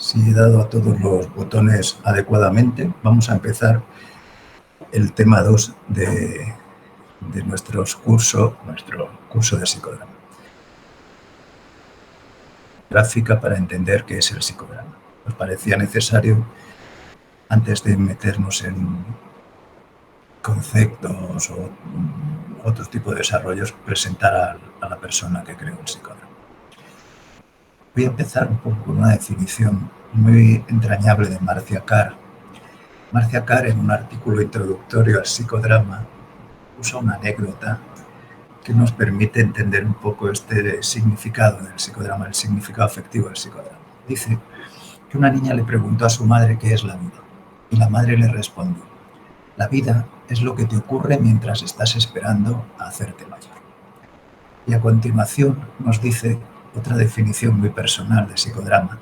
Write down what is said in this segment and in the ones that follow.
Si he dado a todos los botones adecuadamente, vamos a empezar el tema 2 de nuestro curso de psicodrama. Gráfica para entender qué es el psicodrama. Nos parecía necesario, antes de meternos en conceptos o otro tipo de desarrollos, presentar a la persona que creó el psicodrama. Voy a empezar un poco con una definición muy entrañable de Marcia Carr. Marcia Carr, en un artículo introductorio al psicodrama, usa una anécdota que nos permite entender un poco este significado del psicodrama, el significado afectivo del psicodrama. Dice que una niña le preguntó a su madre qué es la vida, y la madre le respondió: la vida es lo que te ocurre mientras estás esperando a hacerte mayor. Y a continuación nos dice otra definición muy personal de psicodrama.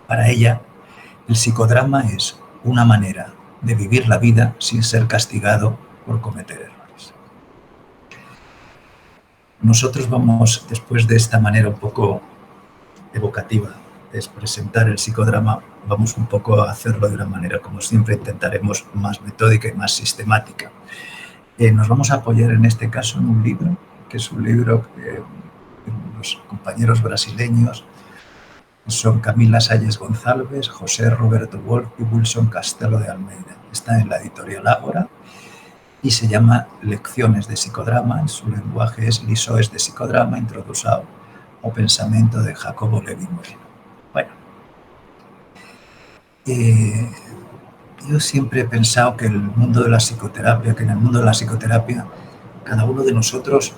Para ella, el psicodrama es una manera de vivir la vida sin ser castigado por cometer errores. Nosotros vamos, después de esta manera un poco evocativa de presentar el psicodrama, vamos un poco a hacerlo de una manera, como siempre, intentaremos más metódica y más sistemática. Nos vamos a apoyar en este caso en un libro, que es un libro que los compañeros brasileños son Camila Salles González, José Roberto Wolf y Wilson Castelo de Almeida. Está en la editorial Ágora y se llama Lecciones de Psicodrama. En su lenguaje es Lições de Psicodrama, introducido ao pensamento de Jacobo Levi Moreno. Bueno, yo siempre he pensado que en el mundo de la psicoterapia, cada uno de nosotros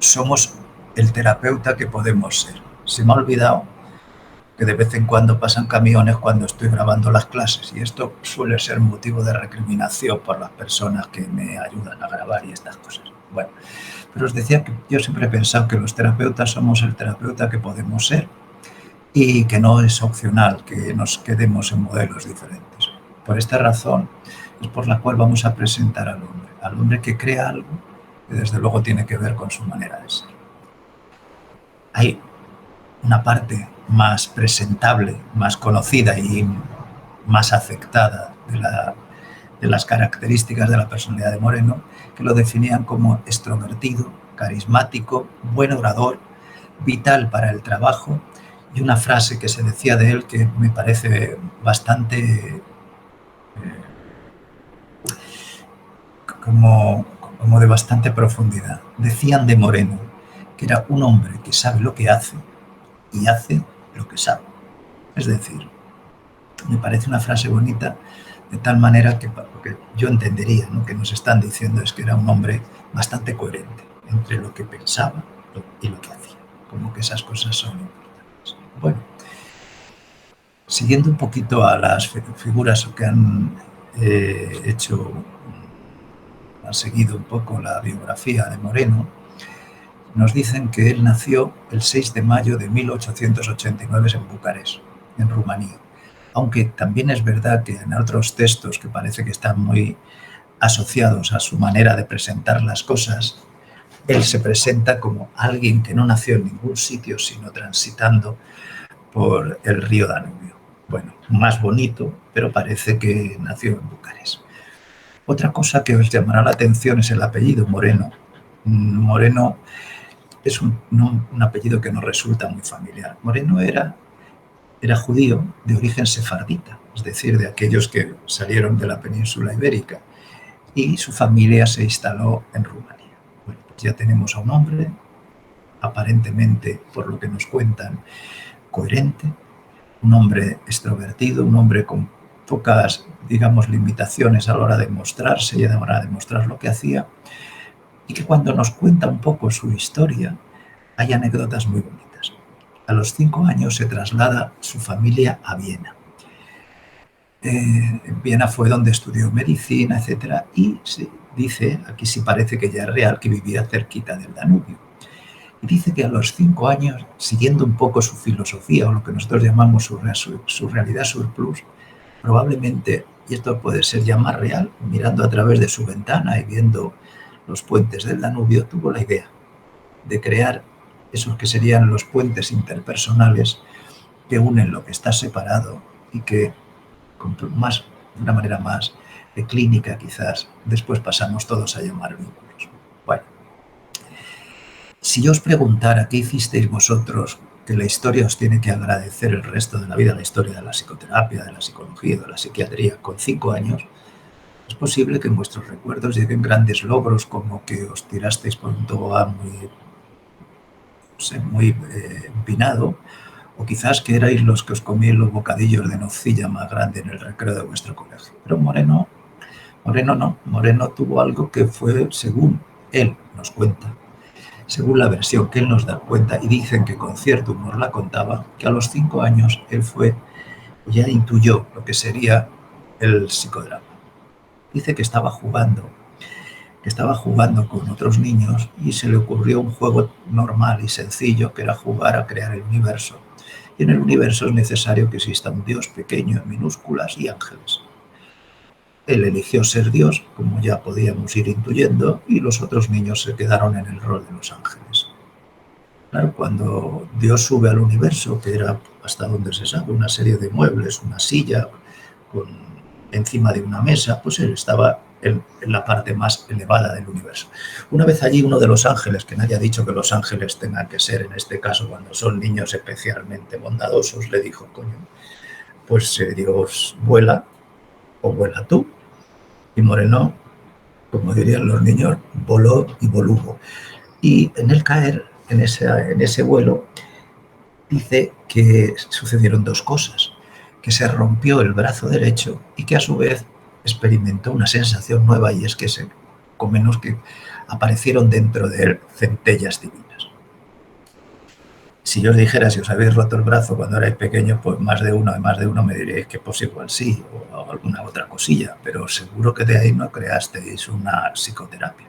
somos el terapeuta que podemos ser. Se me ha olvidado que de vez en cuando pasan camiones cuando estoy grabando las clases, y esto suele ser motivo de recriminación por las personas que me ayudan a grabar y estas cosas. Bueno, pero os decía que yo siempre he pensado que los terapeutas somos el terapeuta que podemos ser y que no es opcional que nos quedemos en modelos diferentes. Por esta razón es por la cual vamos a presentar al hombre que crea algo que desde luego tiene que ver con su manera de ser. Hay una parte más presentable, más conocida y más aceptada de las características de la personalidad de Moreno, que lo definían como extrovertido, carismático, buen orador, vital para el trabajo, y una frase que se decía de él que me parece bastante como de bastante profundidad. Decían de Moreno que era un hombre que sabe lo que hace y hace lo que sabe. Es decir, me parece una frase bonita, de tal manera que lo que yo entendería, ¿no?, que nos están diciendo es que era un hombre bastante coherente entre lo que pensaba y lo que hacía, como que esas cosas son importantes. Bueno, siguiendo un poquito a las figuras que han seguido un poco la biografía de Moreno, nos dicen que él nació el 6 de mayo de 1889 en Bucarest, en Rumanía. Aunque también es verdad que en otros textos que parece que están muy asociados a su manera de presentar las cosas, él se presenta como alguien que no nació en ningún sitio, sino transitando por el río Danubio. Bueno, más bonito, pero parece que nació en Bucarest. Otra cosa que os llamará la atención es el apellido Moreno. Moreno es un apellido que nos resulta muy familiar. Moreno era judío de origen sefardita, es decir, de aquellos que salieron de la península ibérica, y su familia se instaló en Rumanía. Bueno, pues ya tenemos a un hombre, aparentemente, por lo que nos cuentan, coherente, un hombre extrovertido, un hombre con pocas, digamos, limitaciones a la hora de mostrarse y a la hora de mostrar lo que hacía, y que cuando nos cuenta un poco su historia hay anécdotas muy bonitas. A los 5 años se traslada su familia a Viena. En Viena fue donde estudió medicina, etc. Y se dice, aquí sí parece que ya es real, que vivía cerquita del Danubio. Y dice que a los 5 años, siguiendo un poco su filosofía, o lo que nosotros llamamos su realidad surplus, probablemente, y esto puede ser ya más real, mirando a través de su ventana y viendo los puentes del Danubio, tuvo la idea de crear esos que serían los puentes interpersonales que unen lo que está separado y que de una manera más clínica quizás después pasamos todos a llamar vínculos. Bueno, si yo os preguntara qué hicisteis vosotros, que la historia os tiene que agradecer el resto de la vida, la historia de la psicoterapia, de la psicología, de la psiquiatría, con 5 años, es posible que en vuestros recuerdos lleguen grandes logros como que os tirasteis por un tobogán muy empinado, o quizás que erais los que os comíais los bocadillos de nocilla más grande en el recreo de vuestro colegio. Pero Moreno no. Moreno tuvo algo que fue, según él nos cuenta, según la versión que él nos da cuenta, y dicen que con cierto humor la contaba, que a los 5 años él ya intuyó lo que sería el psicodrama. Dice que estaba jugando con otros niños y se le ocurrió un juego normal y sencillo, que era jugar a crear el universo. Y en el universo es necesario que exista un Dios pequeño, en minúsculas, y ángeles. Él eligió ser Dios, como ya podíamos ir intuyendo, y los otros niños se quedaron en el rol de los ángeles. Claro, cuando Dios sube al universo, que era hasta donde se sabe una serie de muebles, una silla encima de una mesa, pues él estaba en la parte más elevada del universo. Una vez allí, uno de los ángeles, que nadie ha dicho que los ángeles tengan que ser, en este caso, cuando son niños especialmente bondadosos, le dijo, coño, pues Dios vuela o vuela tú. Y Moreno, como dirían los niños, voló y voluvo. Y en el caer, en ese vuelo, dice que sucedieron 2 cosas, que se rompió el brazo derecho y que a su vez experimentó una sensación nueva, y es que que aparecieron dentro de él centellas divinas. Si yo os dijera si os habéis roto el brazo cuando erais pequeños, pues más de uno me diréis que pues igual sí, o alguna otra cosilla, pero seguro que de ahí no creasteis una psicoterapia.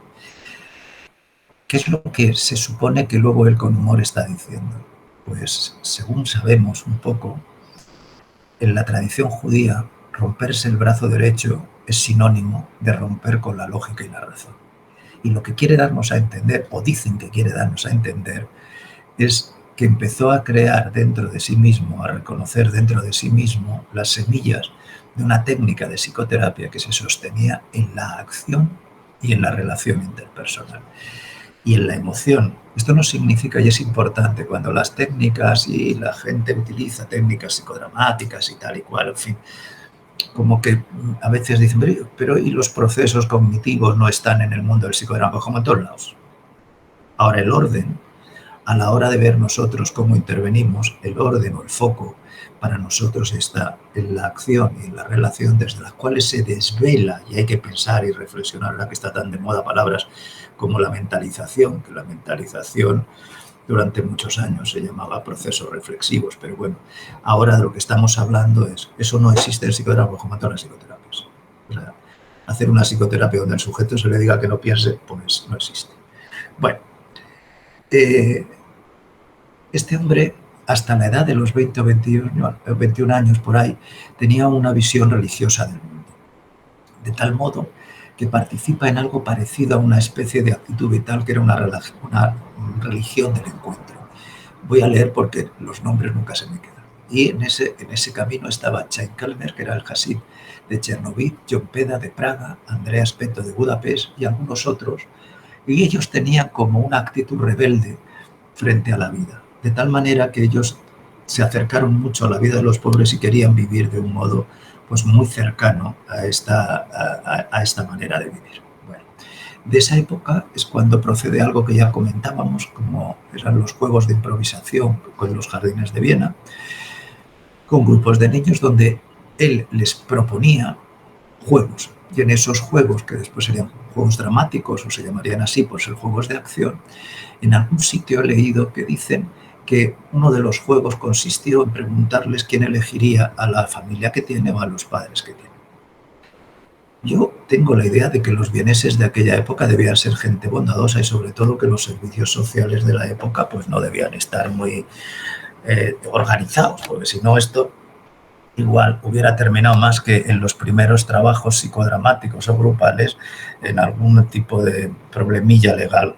¿Qué es lo que se supone que luego él con humor está diciendo? Pues según sabemos un poco, en la tradición judía, romperse el brazo derecho es sinónimo de romper con la lógica y la razón. Y lo que quiere darnos a entender, o dicen que quiere darnos a entender, es que empezó a crear dentro de sí mismo, a reconocer dentro de sí mismo las semillas de una técnica de psicoterapia que se sostenía en la acción y en la relación interpersonal y en la emoción. Esto no significa, y es importante, cuando las técnicas y la gente utiliza técnicas psicodramáticas y tal y cual, en fin, como que a veces dicen, pero ¿y los procesos cognitivos no están en el mundo del psicodrama? Como en todos lados. Ahora, el orden, a la hora de ver nosotros cómo intervenimos, el orden o el foco para nosotros está en la acción y en la relación, desde las cuales se desvela, y hay que pensar y reflexionar, ahora que está tan de moda palabras como la mentalización, que la mentalización durante muchos años se llamaba procesos reflexivos, pero bueno, ahora de lo que estamos hablando es, eso no existe en psicoterapia como en todas las psicoterapias. O sea, hacer una psicoterapia donde al sujeto se le diga que no piense, pues no existe. Bueno, este hombre, hasta la edad de los 20 o 21 años por ahí, tenía una visión religiosa del mundo, de tal modo que participa en algo parecido a una especie de actitud vital que era una religión del encuentro. Voy a leer porque los nombres nunca se me quedan. Y en ese camino estaba Chaim Kellner, que era el Hasid de Chernobyl, John Peda de Praga, Andreas Peto de Budapest y algunos otros, y ellos tenían como una actitud rebelde frente a la vida, de tal manera que ellos se acercaron mucho a la vida de los pobres y querían vivir de un modo pues muy cercano a esta manera de vivir. Bueno, de esa época es cuando procede algo que ya comentábamos, como eran los juegos de improvisación con los jardines de Viena, con grupos de niños donde él les proponía juegos, y en esos juegos, que después serían juegos dramáticos o se llamarían así por ser juegos de acción, en algún sitio he leído que dicen que uno de los juegos consistió en preguntarles quién elegiría a la familia que tiene o a los padres que tiene. Yo tengo la idea de que los vieneses de aquella época debían ser gente bondadosa y sobre todo que los servicios sociales de la época pues no debían estar muy organizados, porque si no esto igual hubiera terminado más que en los primeros trabajos psicodramáticos o grupales en algún tipo de problemilla legal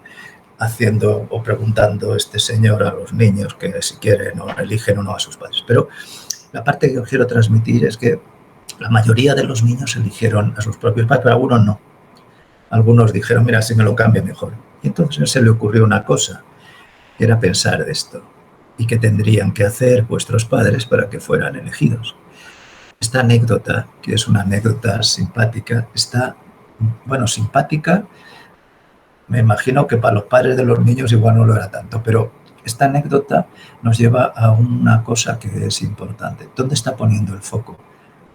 haciendo o preguntando este señor a los niños que si quieren o eligen o no a sus padres. Pero la parte que os quiero transmitir es que la mayoría de los niños eligieron a sus propios padres, pero algunos no. Algunos dijeron, mira, si me lo cambia mejor. Y entonces se le ocurrió una cosa, que era pensar de esto. ¿Y qué tendrían que hacer vuestros padres para que fueran elegidos? Esta anécdota, que es una anécdota simpática, está, bueno, simpática, me imagino que para los padres de los niños igual no lo era tanto, pero esta anécdota nos lleva a una cosa que es importante. ¿Dónde está poniendo el foco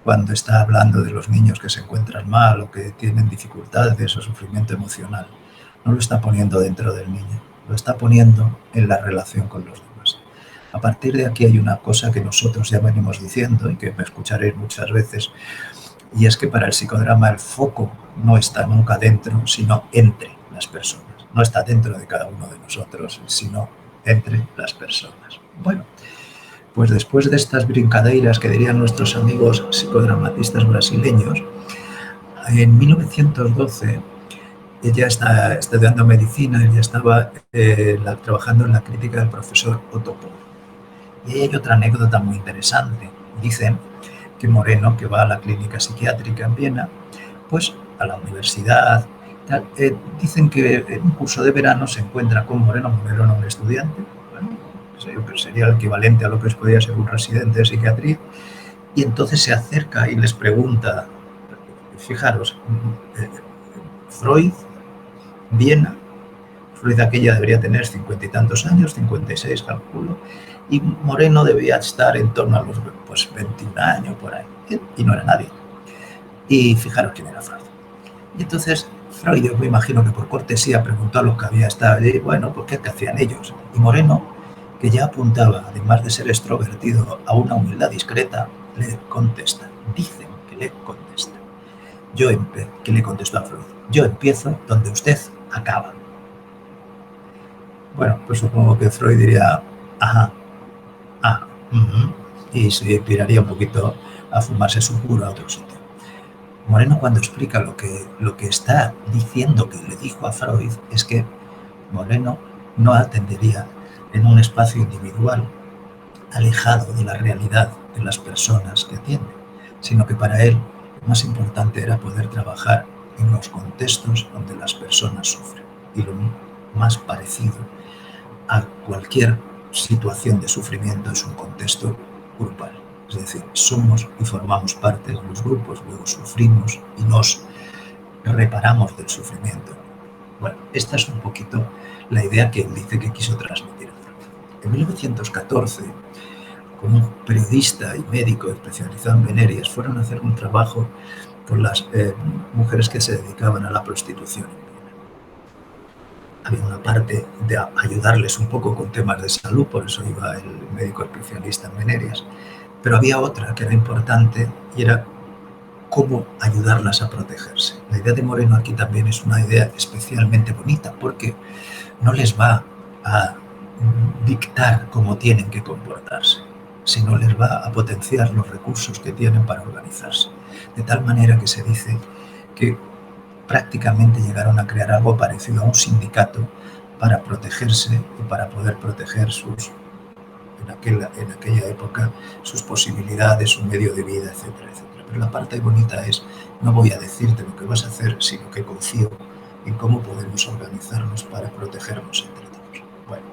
cuando está hablando de los niños que se encuentran mal o que tienen dificultades o sufrimiento emocional? No lo está poniendo dentro del niño, lo está poniendo en la relación con los demás. A partir de aquí hay una cosa que nosotros ya venimos diciendo y que me escucharéis muchas veces, y es que para el psicodrama el foco no está nunca dentro, sino entre las personas. No está dentro de cada uno de nosotros, sino entre las personas. Bueno, pues después de estas brincadeiras que dirían nuestros amigos psicodramatistas brasileños, en 1912 ella está estudiando medicina, ella estaba trabajando en la crítica del profesor Otto Pohn. Y hay otra anécdota muy interesante. Dicen que Moreno, que va a la clínica psiquiátrica en Viena, pues a la universidad, dicen que en un curso de verano se encuentra con Moreno. Moreno era un estudiante, bueno, sería el equivalente a lo que podría ser un residente de psiquiatría, y entonces se acerca y les pregunta, fijaros, Freud, Viena, Freud aquella debería tener 50 y tantos años, 56 calculo, y Moreno debía estar en torno a los 21 años por ahí, y no era nadie. Y fijaros quién era Freud. Y entonces Freud, yo me imagino que por cortesía preguntó a los que había estado allí, bueno, pues qué hacían ellos. Y Moreno, que ya apuntaba, además de ser extrovertido, a una humildad discreta, le contesta, dicen que le contesta. Que le contestó a Freud, yo empiezo donde usted acaba. Bueno, pues supongo que Freud diría, ajá, y se tiraría un poquito a fumarse su puro a otro sitio. Moreno, cuando explica lo que está diciendo que le dijo a Freud, es que Moreno no atendería en un espacio individual, alejado de la realidad de las personas que atiende, sino que para él lo más importante era poder trabajar en los contextos donde las personas sufren. Y lo más parecido a cualquier situación de sufrimiento es un contexto grupal. Es decir, somos y formamos parte de los grupos, luego sufrimos y nos reparamos del sufrimiento. Bueno, esta es un poquito la idea que él dice que quiso transmitir. En 1914, con un periodista y médico especializado en venerias, fueron a hacer un trabajo con las mujeres que se dedicaban a la prostitución. Había una parte de ayudarles un poco con temas de salud, por eso iba el médico especialista en venerias, pero había otra que era importante y era cómo ayudarlas a protegerse. La idea de Moreno aquí también es una idea especialmente bonita porque no les va a dictar cómo tienen que comportarse, sino les va a potenciar los recursos que tienen para organizarse. De tal manera que se dice que prácticamente llegaron a crear algo parecido a un sindicato para protegerse y para poder proteger en aquella época sus posibilidades, su medio de vida, etcétera, etcétera. Pero la parte bonita es, no voy a decirte lo que vas a hacer, sino que confío en cómo podemos organizarnos para protegernos entre todos. Bueno,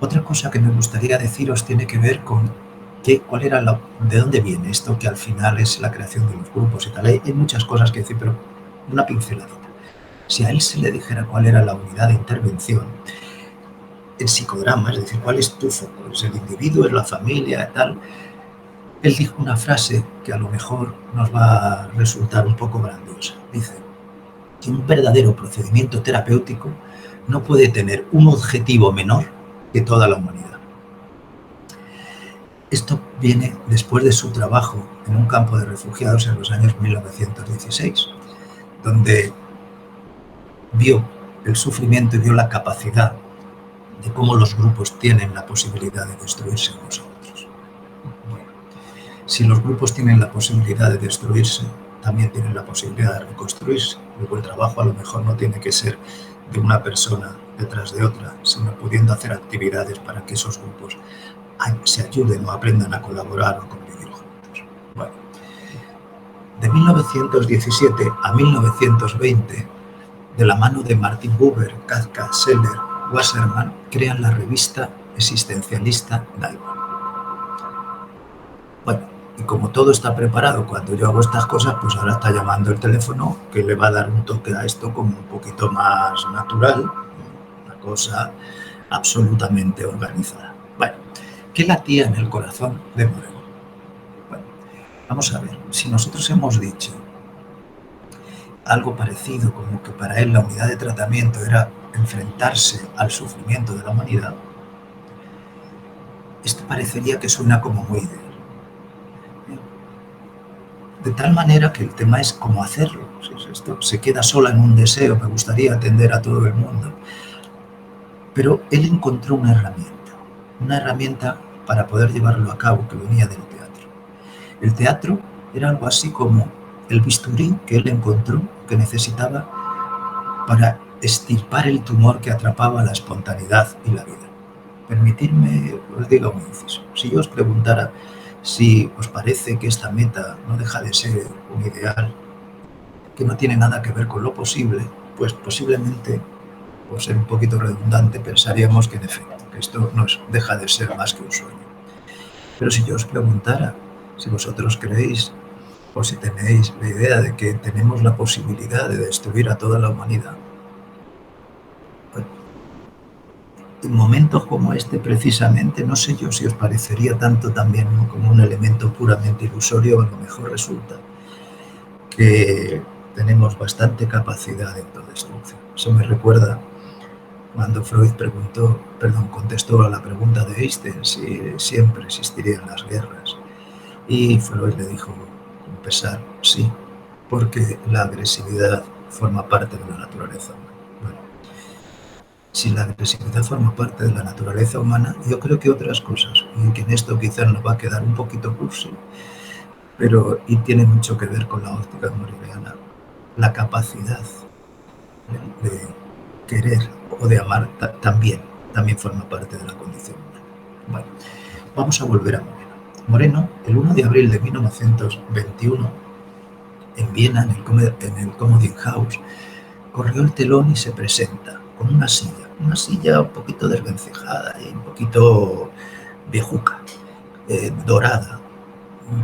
otra cosa que me gustaría deciros tiene que ver con de dónde viene esto, que al final es la creación de los grupos y tal. Hay muchas cosas que decir, pero una pinceladita. Si a él se le dijera cuál era la unidad de intervención, el psicodrama, es decir, cuál es tu foco, es el individuo, es la familia, tal. Él dijo una frase que a lo mejor nos va a resultar un poco grandiosa. Dice que un verdadero procedimiento terapéutico no puede tener un objetivo menor que toda la humanidad. Esto viene después de su trabajo en un campo de refugiados en los años 1916, donde vio el sufrimiento y vio la capacidad de cómo los grupos tienen la posibilidad de destruirse unos a otros. Bueno, si los grupos tienen la posibilidad de destruirse, también tienen la posibilidad de reconstruirse. Luego el trabajo a lo mejor no tiene que ser de una persona detrás de otra, sino pudiendo hacer actividades para que esos grupos se ayuden o aprendan a colaborar o convivir juntos. Bueno, de 1917 a 1920, de la mano de Martin Buber, Kafka, Scheller, Wasserman, crean la revista existencialista Daimon. Bueno, y como todo está preparado cuando yo hago estas cosas, pues ahora está llamando el teléfono, que le va a dar un toque a esto como un poquito más natural, una cosa absolutamente organizada. Bueno, ¿qué latía en el corazón de Moreno? Bueno, vamos a ver, si nosotros hemos dicho algo parecido, como que para él la unidad de tratamiento era enfrentarse al sufrimiento de la humanidad, esto parecería que suena como muy ideal. De tal manera que el tema es cómo hacerlo. Si esto se queda sola en un deseo, me gustaría atender a todo el mundo. Pero él encontró una herramienta para poder llevarlo a cabo que venía del teatro. El teatro era algo así como el bisturí que él encontró, que necesitaba para extirpar el tumor que atrapaba la espontaneidad y la vida. Permitidme, os diga un inciso. Si yo os preguntara si os parece que esta meta no deja de ser un ideal, que no tiene nada que ver con lo posible, pues posiblemente, por ser un poquito redundante, pensaríamos que en efecto, que esto no deja de ser más que un sueño. Pero si yo os preguntara si vosotros creéis o si tenéis la idea de que tenemos la posibilidad de destruir a toda la humanidad, en momentos como este precisamente, no sé yo si os parecería tanto también, ¿no?, como un elemento puramente ilusorio. A lo mejor resulta que tenemos bastante capacidad de autodestrucción. Eso me recuerda cuando Freud contestó a la pregunta de Einstein si siempre existirían las guerras. Y Freud le dijo con pesar, sí, porque la agresividad forma parte de la naturaleza humana. Bueno, si la agresividad forma parte de la naturaleza humana, yo creo que otras cosas, y que en esto quizás nos va a quedar un poquito cursi, pero y tiene mucho que ver con la óptica moreliana, la capacidad de querer o de amar también forma parte de la condición humana. Bueno, vamos a volver a Moreno. Moreno, el 1 de abril de 1921, en Viena, en el Komödienhaus, corrió el telón y se presenta con una silla un poquito desvencijada y un poquito viejuca, dorada,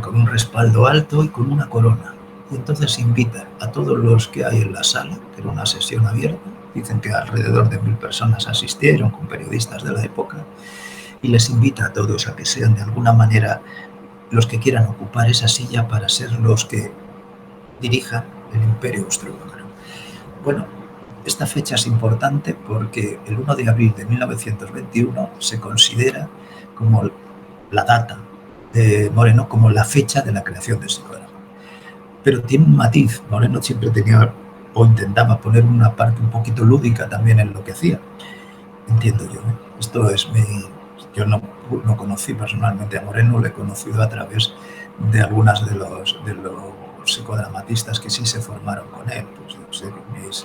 con un respaldo alto y con una corona. Y entonces invita a todos los que hay en la sala, que era una sesión abierta, dicen que alrededor de 1000 personas asistieron, con periodistas de la época, y les invita a todos a que sean de alguna manera los que quieran ocupar esa silla para ser los que dirijan el imperio austrohúngaro. Bueno, esta fecha es importante porque el 1 de abril de 1921 se considera como la data de Moreno, como la fecha de la creación del psicodrama. Pero tiene un matiz. Moreno siempre tenía o intentaba poner una parte un poquito lúdica también en lo que hacía. Entiendo yo, ¿eh? Esto es yo no conocí personalmente a Moreno, lo he conocido a través de algunas de los psicodramatistas que sí se formaron con él. Pues yo sé,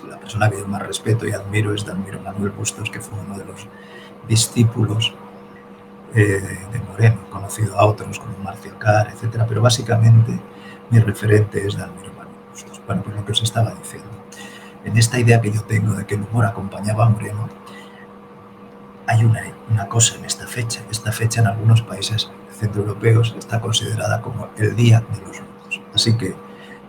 la persona que yo más respeto y admiro es Dalmiro Manuel Bustos, que fue uno de los discípulos de Moreno, conocido a otros como Marcial Carr, etc. Pero básicamente mi referente es Dalmiro Manuel Bustos. Bueno, pues lo que os estaba diciendo. En esta idea que yo tengo de que el humor acompañaba a Moreno, hay una cosa en esta fecha. Esta fecha en algunos países centroeuropeos está considerada como el Día de los Mudos. Así que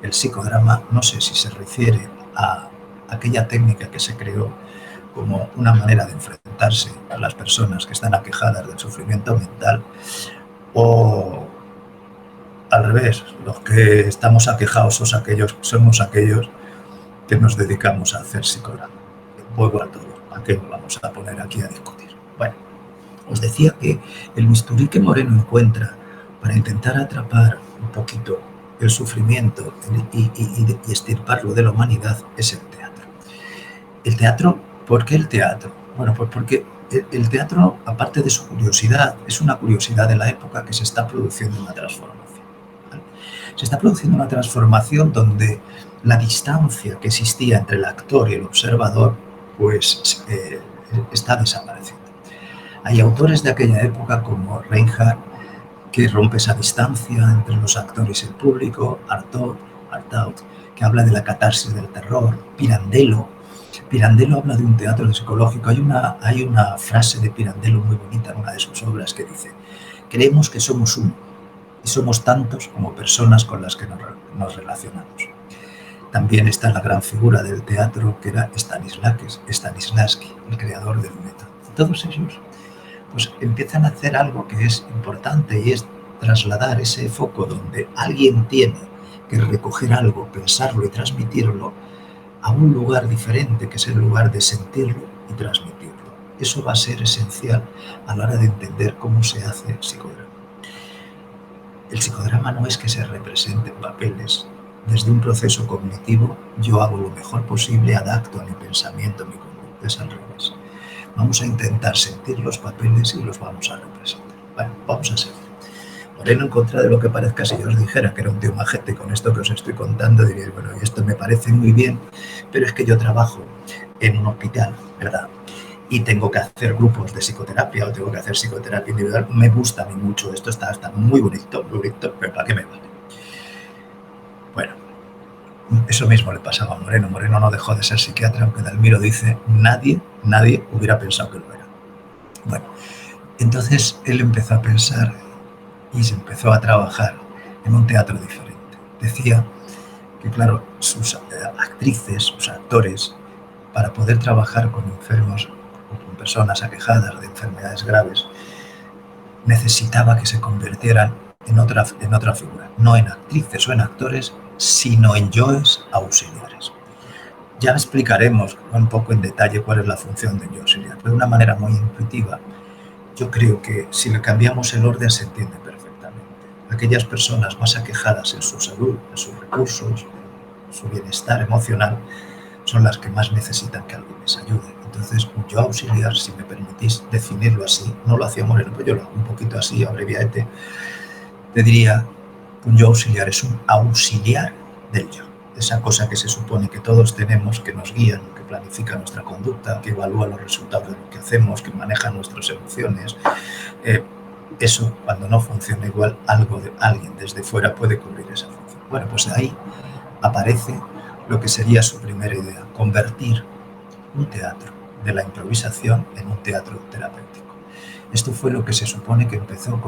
el psicodrama, no sé si se refiere a aquella técnica que se creó como una manera de enfrentarse a las personas que están aquejadas del sufrimiento mental, o al revés, los que estamos aquejados somos aquellos que nos dedicamos a hacer psicodrama. Vuelvo a todo, ¿a qué nos vamos a poner aquí a discutir? Bueno, os decía que el bisturí que Moreno encuentra para intentar atrapar un poquito el sufrimiento y extirparlo de la humanidad es el teatro. El teatro, ¿por qué el teatro? Bueno, pues porque el teatro, aparte de su curiosidad, es una curiosidad de la época que se está produciendo una transformación, ¿vale? Se está produciendo una transformación donde la distancia que existía entre el actor y el observador pues está desapareciendo. Hay autores de aquella época como Reinhardt, que rompe esa distancia entre los actores y el público, Artaud, que habla de la catarsis del terror, Pirandello habla de un teatro psicológico. Hay una frase de Pirandello muy bonita en una de sus obras que dice: creemos que somos uno y somos tantos como personas con las que nos relacionamos. También está la gran figura del teatro que era Stanislavski, el creador del método. Todos ellos pues empiezan a hacer algo que es importante, y es trasladar ese foco donde alguien tiene que recoger algo, pensarlo y transmitirlo a un lugar diferente, que es el lugar de sentirlo y transmitirlo. Eso va a ser esencial a la hora de entender cómo se hace psicodrama. El psicodrama no es que se representen papeles. Desde un proceso cognitivo, yo hago lo mejor posible, adapto a mi pensamiento, a mi conducta, es al revés. Vamos a intentar sentir los papeles y los vamos a representar. Bueno, vamos a seguir. Moreno, en contra de lo que parezca, si yo os dijera que era un tío majete con esto que os estoy contando, diréis, bueno, y esto me parece muy bien, pero es que yo trabajo en un hospital, ¿verdad? Y tengo que hacer grupos de psicoterapia o tengo que hacer psicoterapia individual. Me gusta a mí mucho, esto está muy bonito, pero ¿para qué me vale? Bueno, eso mismo le pasaba a Moreno. Moreno no dejó de ser psiquiatra, aunque Dalmiro dice, nadie hubiera pensado que lo era. Bueno, entonces él empezó a pensar y se empezó a trabajar en un teatro diferente. Decía que, claro, sus actrices, sus actores, para poder trabajar con enfermos o con personas aquejadas de enfermedades graves, necesitaba que se convirtieran en otra figura, no en actrices o en actores, sino en yoes auxiliares. Ya explicaremos un poco en detalle cuál es la función del yo auxiliar, pero de una manera muy intuitiva. Yo creo que si le cambiamos el orden se entiende perfectamente. Aquellas personas más aquejadas en su salud, en sus recursos, en su bienestar emocional, son las que más necesitan que alguien les ayude. Entonces, un yo auxiliar, si me permitís definirlo así, no lo hacía Moreno, pero yo lo hago un poquito así, abreviadete, te diría que un yo auxiliar es un auxiliar del yo. Esa cosa que se supone que todos tenemos, que nos guían, que planifica nuestra conducta, que evalúa los resultados de lo que hacemos, que maneja nuestras emociones. Eso, cuando no funciona igual, alguien desde fuera puede cubrir esa función. Bueno, pues ahí aparece lo que sería su primera idea: convertir un teatro de la improvisación en un teatro terapéutico. Esto fue lo que se supone que empezó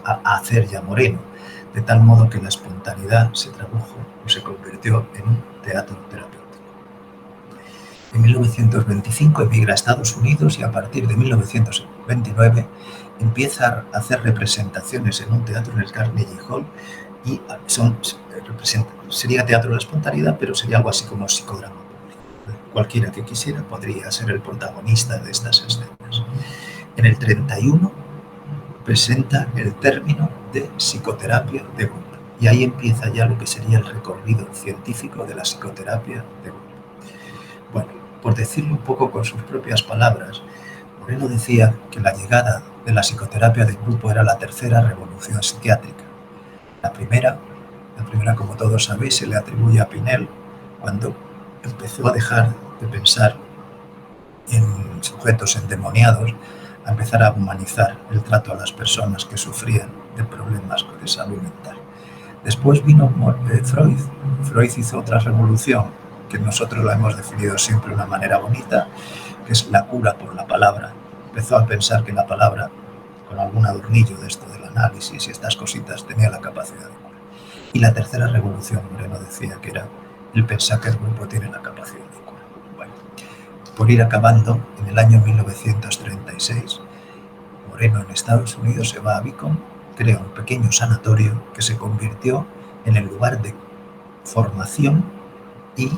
a hacer ya Moreno, de tal modo que la espontaneidad se tradujo o se convirtió en un teatro terapéutico. En 1925 emigra a Estados Unidos y a partir de 1929 empieza a hacer representaciones en un teatro, en el Carnegie Hall, y sería teatro de la espontaneidad, pero sería algo así como psicodrama público. Cualquiera que quisiera podría ser el protagonista de estas escenas. En el 31 presenta el término de psicoterapia de grupo, y ahí empieza ya lo que sería el recorrido científico de la psicoterapia de grupo. Bueno, por decirlo un poco con sus propias palabras, Moreno decía que la llegada de la psicoterapia de grupo era la tercera revolución psiquiátrica. La primera, como todos sabéis, se le atribuye a Pinel, cuando empezó a dejar de pensar en sujetos endemoniados, a empezar a humanizar el trato a las personas que sufrían de problemas de salud mental. Después vino Freud. Freud hizo otra revolución, que nosotros la hemos definido siempre de una manera bonita, que es la cura por la palabra. Empezó a pensar que la palabra, con algún adornillo de esto del análisis y estas cositas, tenía la capacidad de curar. Y la tercera revolución, Moreno decía que era el pensar que el grupo tiene la capacidad de cura. Bueno, por ir acabando, en el año 1936, Moreno en Estados Unidos se va a Beacon, crea un pequeño sanatorio que se convirtió en el lugar de formación y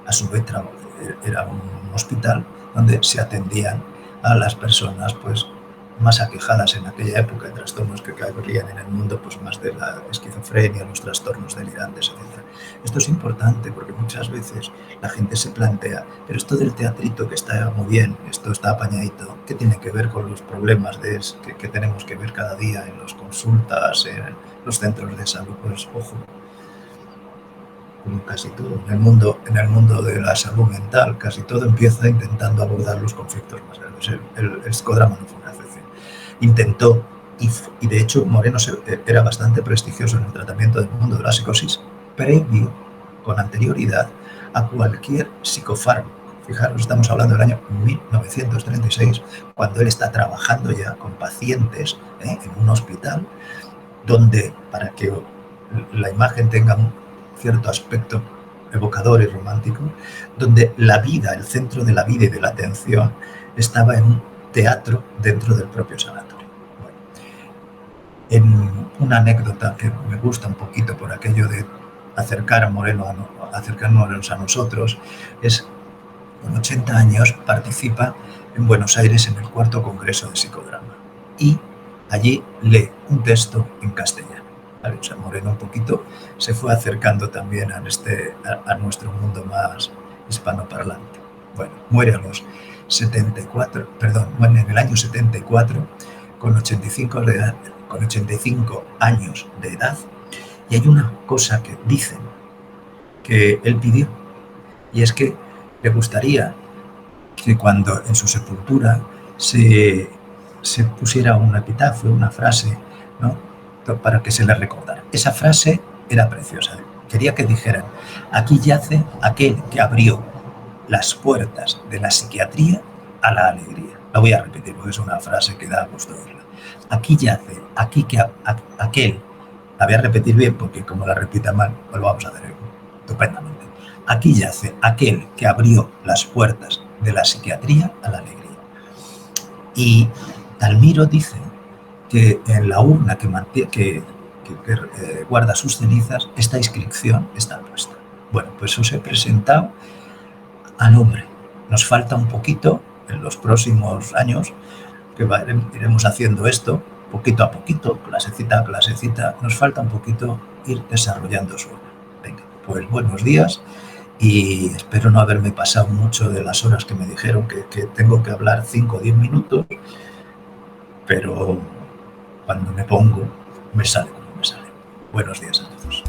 a su vez era un hospital donde se atendían a las personas pues más aquejadas en aquella época de trastornos que cabrían en el mundo, pues más de la esquizofrenia, los trastornos delirantes, etc. Esto es importante porque muchas veces la gente se plantea, pero esto del teatrito que está muy bien, esto está apañadito, ¿qué tiene que ver con los problemas que tenemos que ver cada día en las consultas, en los centros de salud? Pues ojo, como casi todo en el mundo de la salud mental, casi todo empieza intentando abordar los conflictos más grandes. El psicodrama no fue una excepción. Intentó, y de hecho Moreno era bastante prestigioso en el tratamiento del mundo de la psicosis, previo, con anterioridad, a cualquier psicofármaco. Fijaros, estamos hablando del año 1936, cuando él está trabajando ya con pacientes en un hospital, donde, para que la imagen tenga un cierto aspecto evocador y romántico, donde la vida, el centro de la vida y de la atención, estaba en un teatro dentro del propio sanatorio. Bueno, en una anécdota que me gusta un poquito por aquello de acercarnos a nosotros, es con 80 años participa en Buenos Aires en el 4º Congreso de Psicodrama y allí lee un texto en castellano. ¿Vale? O sea, Moreno un poquito se fue acercando también a nuestro mundo más hispanoparlante. Bueno, muere a los 74, muere en el año 74 con 85 años de edad, y hay una cosa que dicen que él pidió, y es que le gustaría que cuando en su sepultura se pusiera un epitafio, una frase, ¿no?, para que se le recordara. Esa frase era preciosa. Quería que dijeran: aquí yace aquel que abrió las puertas de la psiquiatría a la alegría. La voy a repetir porque es una frase que da gusto oírla. Aquí yace, aquel, la voy a repetir bien porque como la repita mal, pues lo vamos a hacer estupendamente. Aquí yace aquel que abrió las puertas de la psiquiatría a la alegría. Y Dalmiro dice que en la urna que guarda sus cenizas, esta inscripción está puesta. Bueno, pues os he presentado al hombre. Nos falta un poquito, en los próximos años, que iremos haciendo esto, poquito a poquito, clasecita a clasecita, nos falta un poquito ir desarrollando su obra. Venga, pues buenos días, y espero no haberme pasado mucho de las horas que me dijeron que tengo que hablar 5 o 10 minutos, pero cuando me pongo, me sale como me sale. Buenos días a todos.